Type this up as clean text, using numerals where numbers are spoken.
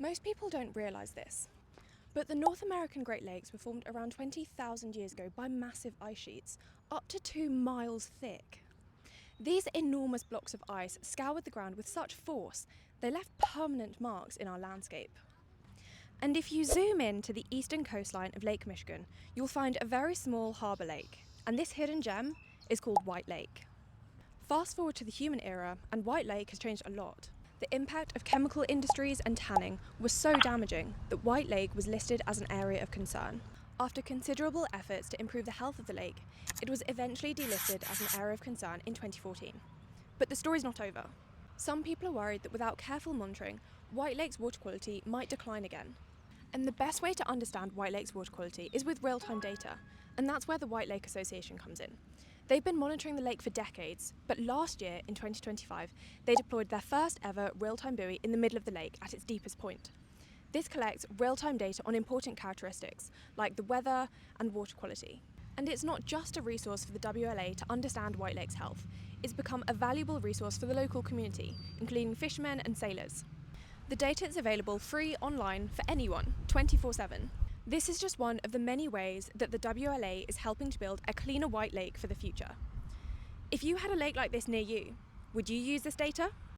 Most people don't realise this, but the North American Great Lakes were formed around 20,000 years ago by massive ice sheets, up to 2 miles thick. These enormous blocks of ice scoured the ground with such force, they left permanent marks in our landscape. And if you zoom in to the eastern coastline of Lake Michigan, you'll find a very small harbour lake, and this hidden gem is called White Lake. Fast forward to the human era, and White Lake has changed a lot. The impact of chemical industries and tanning was so damaging that White Lake was listed as an area of concern. After considerable efforts to improve the health of the lake, it was eventually delisted as an area of concern in 2014. But the story's not over. Some people are worried that without careful monitoring, White Lake's water quality might decline again. And the best way to understand White Lake's water quality is with real-time data, and that's where the White Lake Association comes in. They've been monitoring the lake for decades, but last year, in 2025, they deployed their first ever real-time buoy in the middle of the lake at its deepest point. This collects real-time data on important characteristics, like the weather and water quality. And it's not just a resource for the WLA to understand White Lake's health, it's become a valuable resource for the local community, including fishermen and sailors. The data is available free online for anyone, 24/7. This is just one of the many ways that the WLA is helping to build a cleaner White Lake for the future. If you had a lake like this near you, would you use this data?